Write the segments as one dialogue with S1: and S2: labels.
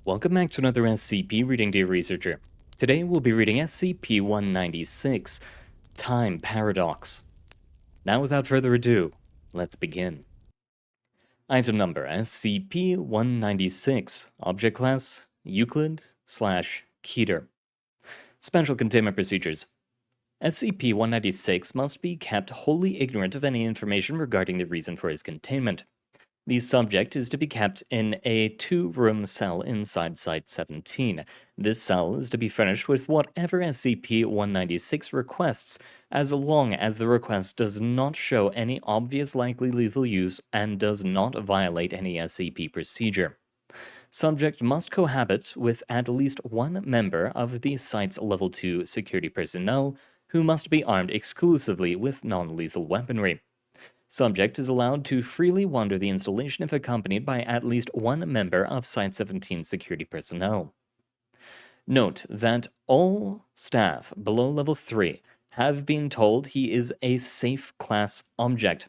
S1: Welcome back to another SCP reading, dear researcher. Today we'll be reading SCP-196, Time Paradox. Now without further ado, let's begin. Item number SCP-196, Object Class, Euclid/Keter. Special Containment Procedures. SCP-196 must be kept wholly ignorant of any information regarding the reason for his containment. The subject is to be kept in a 2-room cell inside Site-17. This cell is to be furnished with whatever SCP-196 requests, as long as the request does not show any obvious likely lethal use and does not violate any SCP procedure. Subject must cohabit with at least one member of the site's Level 2 security personnel, who must be armed exclusively with non-lethal weaponry. Subject is allowed to freely wander the installation if accompanied by at least one member of Site-17 security personnel. Note that all staff below Level 3 have been told he is a safe class object.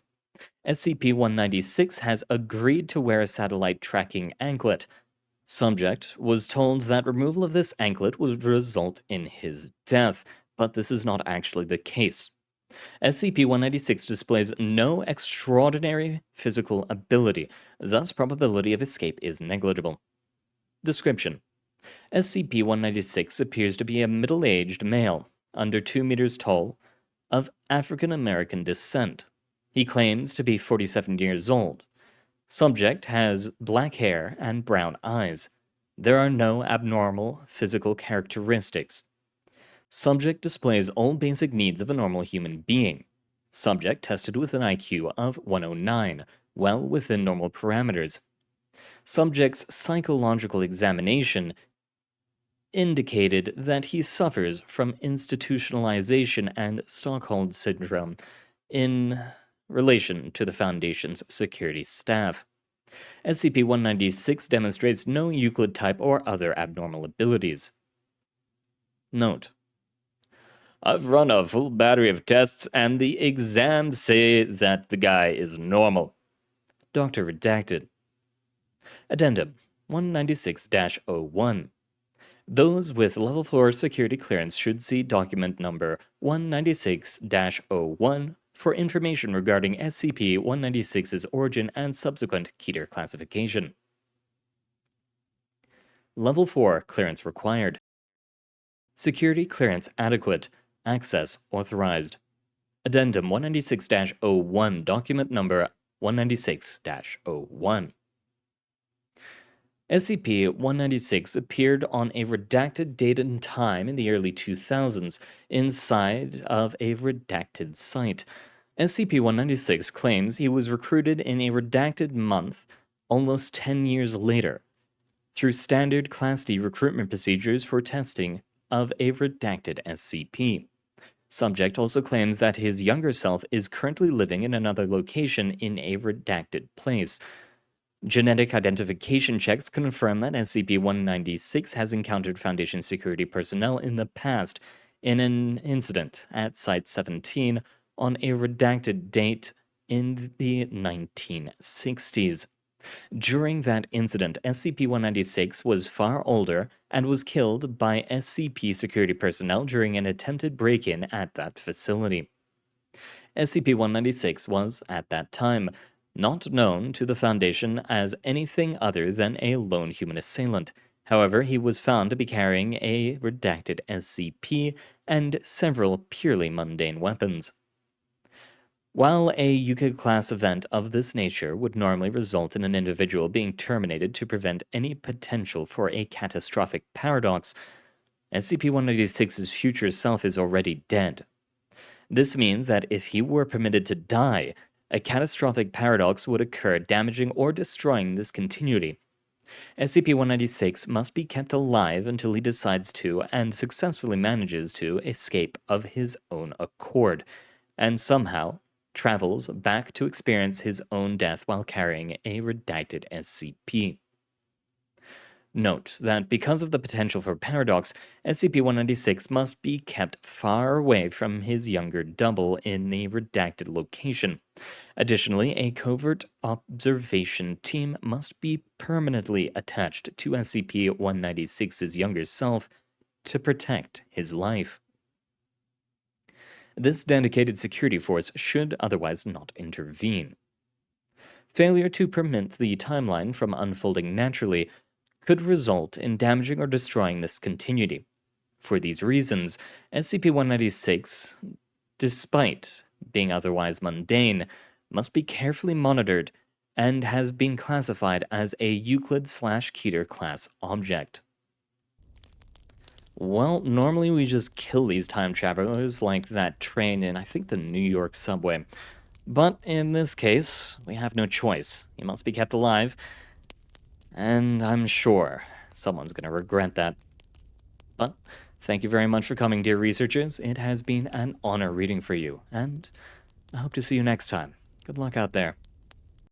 S1: SCP-196 has agreed to wear a satellite tracking anklet. Subject was told that removal of this anklet would result in his death, but this is not actually the case. SCP-196 displays no extraordinary physical ability, thus probability of escape is negligible. Description: SCP-196 appears to be a middle-aged male, under 2 meters tall, of African American descent. He claims to be 47 years old. Subject has black hair and brown eyes. There are no abnormal physical characteristics. Subject displays all basic needs of a normal human being. Subject tested with an IQ of 109, well within normal parameters. Subject's psychological examination indicated that he suffers from institutionalization and Stockholm syndrome in relation to the Foundation's security staff. SCP-196 demonstrates no Euclid type or other abnormal abilities. Note: I've run a full battery of tests, and the exams say that the guy is normal. Dr. Redacted. Addendum 196-01. Those with Level 4 security clearance should see document number 196-01 for information regarding SCP-196's origin and subsequent Keter classification. Level 4 clearance required. Security clearance adequate. Access authorized. Addendum 196-01, document number 196-01. SCP-196 appeared on a redacted date and time in the early 2000s inside of a redacted site. SCP-196 claims he was recruited in a redacted month almost 10 years later through standard Class D recruitment procedures for testing of a redacted SCP. Subject also claims that his younger self is currently living in another location in a redacted place. Genetic identification checks confirm that SCP-196 has encountered Foundation security personnel in the past in an incident at Site-17 on a redacted date in the 1960s. During that incident, SCP-196 was far older and was killed by SCP security personnel during an attempted break-in at that facility. SCP-196 was, at that time, not known to the Foundation as anything other than a lone human assailant. However, he was found to be carrying a redacted SCP and several purely mundane weapons. While a Euclid-class event of this nature would normally result in an individual being terminated to prevent any potential for a catastrophic paradox, SCP-196's future self is already dead. This means that if he were permitted to die, a catastrophic paradox would occur, damaging or destroying this continuity. SCP-196 must be kept alive until he decides to, and successfully manages to, escape of his own accord, and somehow travels back to experience his own death while carrying a redacted SCP. Note that because of the potential for paradox, SCP-196 must be kept far away from his younger double in the redacted location. Additionally, a covert observation team must be permanently attached to SCP-196's younger self to protect his life. This dedicated security force should otherwise not intervene. Failure to permit the timeline from unfolding naturally could result in damaging or destroying this continuity. For these reasons, SCP-196, despite being otherwise mundane, must be carefully monitored and has been classified as a Euclid/Keter class object. Well, normally we just kill these time travelers like that train in, I think, the New York subway. But in this case, we have no choice. He must be kept alive, and I'm sure someone's going to regret that. But thank you very much for coming, dear researchers. It has been an honor reading for you, and I hope to see you next time. Good luck out there.